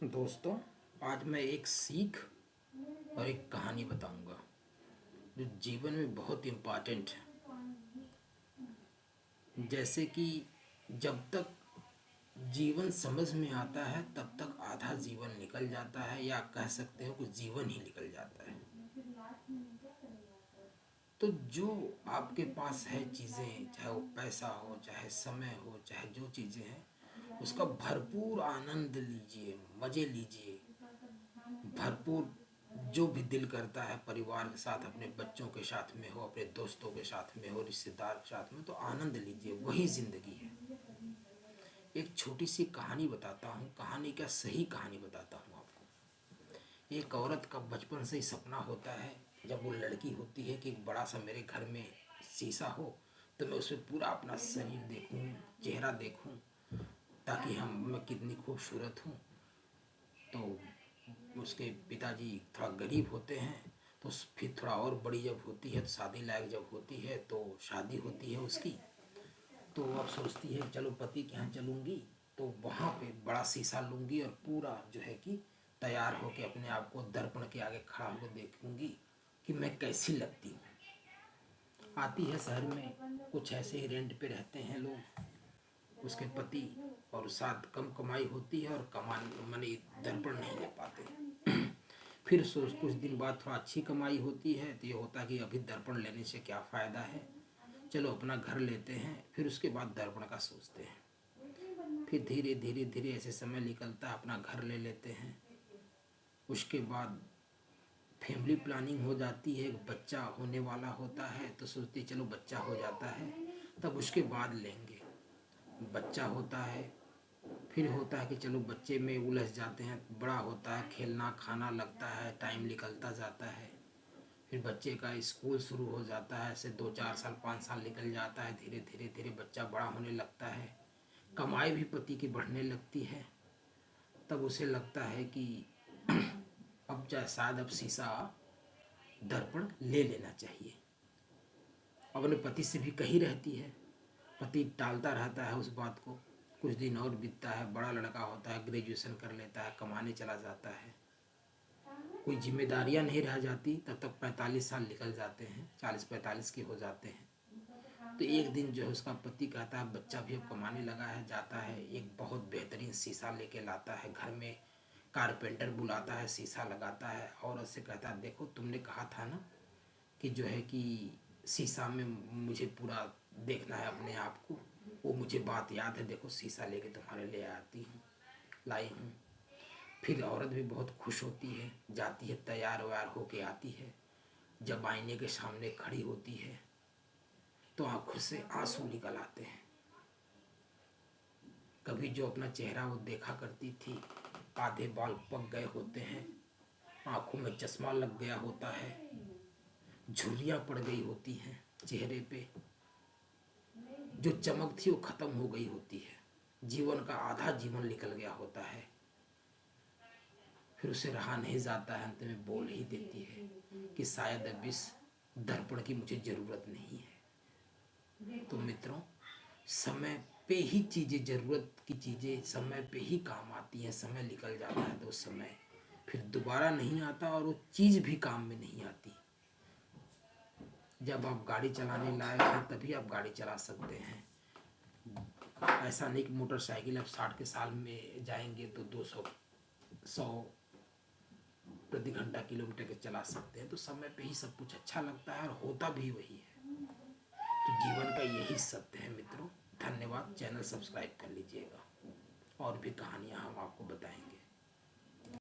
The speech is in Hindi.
दोस्तों, आज मैं एक सीख और एक कहानी बताऊंगा जो जीवन में बहुत इम्पॉर्टेंट है। जैसे कि जब तक जीवन समझ में आता है तब तक आधा जीवन निकल जाता है, या कह सकते हो कि जीवन ही निकल जाता है। तो जो आपके पास है चीज़ें, चाहे वो पैसा हो, चाहे समय हो, चाहे जो चीज़ें हैं, उसका भरपूर आनंद लीजिए, मज़े लीजिए। भरपूर जो भी दिल करता है परिवार के साथ, अपने बच्चों के साथ में हो, अपने दोस्तों के साथ में हो, रिश्तेदार के साथ में, तो आनंद लीजिए, वही ज़िंदगी है। एक छोटी सी कहानी बताता हूँ, कहानी क्या सही कहानी बताता हूँ आपको। एक औरत का बचपन से ही सपना होता है, जब वो लड़की होती है, कि एक बड़ा सा मेरे घर में शीशा हो, तो मैं उसमें पूरा अपना शरीर देखूं, चेहरा देखूं, ताकि मैं कितनी खूबसूरत हूँ। तो उसके पिताजी थोड़ा गरीब होते हैं, तो फिर थोड़ा और बड़ी जब होती है, तो शादी लायक जब होती है, तो शादी होती है उसकी। तो अब सोचती है चलो पति के यहाँ चलूँगी, तो वहाँ पे बड़ा शीशा लूँगी और पूरा जो है कि तैयार होकर अपने आप को दर्पण के आगे खड़ा होकर देखूँगी कि मैं कैसी लगती हूँ। आती है शहर में, कुछ ऐसे ही रेंट पे रहते हैं लोग, उसके पति, और साथ कम कमाई होती है और माने दर्पण नहीं ले पाते। फिर सोच कुछ दिन बाद थोड़ा अच्छी कमाई होती है, तो ये होता है कि अभी दर्पण लेने से क्या फ़ायदा है, चलो अपना घर लेते हैं, फिर उसके बाद दर्पण का सोचते हैं। फिर धीरे धीरे धीरे ऐसे समय निकलता है, अपना घर ले लेते हैं। उसके बाद फैमिली प्लानिंग हो जाती है, बच्चा होने वाला होता है, तो सोचते चलो बच्चा हो जाता है तब उसके बाद लेंगे। बच्चा होता है, फिर होता है कि चलो बच्चे में उलझ जाते हैं, बड़ा होता है, खेलना खाना लगता है, टाइम निकलता जाता है। फिर बच्चे का स्कूल शुरू हो जाता है, ऐसे 2 4 साल 5 साल निकल जाता है, धीरे धीरे धीरे बच्चा बड़ा होने लगता है, कमाई भी पति की बढ़ने लगती है। तब उसे लगता है कि अब शायद अब शीशा दर्पण ले लेना चाहिए। अपने पति से भी कही रहती है, पति टालता रहता है उस बात को। कुछ दिन और बीतता है, बड़ा लड़का होता है, ग्रेजुएशन कर लेता है, कमाने चला जाता है, कोई जिम्मेदारियां नहीं रह जाती। तब तक 45 साल निकल जाते हैं, 40 45 के हो जाते हैं। तो एक दिन जो है उसका पति कहता है बच्चा भी अब कमाने लगा है, जाता है एक बहुत बेहतरीन शीशा लेके लाता है घर में, कारपेंटर बुलाता है, शीशा लगाता है और उससे कहता है देखो तुमने कहा था ना कि जो है कि शीशा में मुझे पूरा देखना है अपने आप को, वो मुझे बात याद है, देखो शीशा लेके तुम्हारे लिए आती हूँ, लाई हूँ। फिर औरत भी बहुत खुश होती है, जाती है, तैयार व्यार होके आती है। जब आईने के सामने खड़ी होती है तो आंखों से आंसू निकल आते हैं। कभी जो अपना चेहरा वो देखा करती थी, आधे बाल पक गए होते हैं, आंखों में चश्मा लग गया होता है, झुर्रियाँ पड़ गई होती हैं चेहरे पे, जो चमक थी वो खत्म हो गई होती है, जीवन का आधा जीवन निकल गया होता है। फिर उसे रहा नहीं जाता है, अंत में बोल ही देती है कि शायद अब इस दर्पण की मुझे ज़रूरत नहीं है। तो मित्रों, समय पे ही चीज़ें, ज़रूरत की चीज़ें समय पे ही काम आती हैं। समय निकल जाता है तो समय फिर दोबारा नहीं आता, और वो चीज़ भी काम में नहीं आती। जब आप गाड़ी चलाने लायक हैं तभी आप गाड़ी चला सकते हैं। ऐसा नहीं कि मोटरसाइकिल आप 60 के साल में जाएंगे तो 200 100 प्रति घंटा किलोमीटर के चला सकते हैं। तो समय पे ही सब कुछ अच्छा लगता है और होता भी वही है। तो जीवन का यही सत्य है मित्रों। धन्यवाद। चैनल सब्सक्राइब कर लीजिएगा, और भी कहानियाँ हम आपको बताएंगे।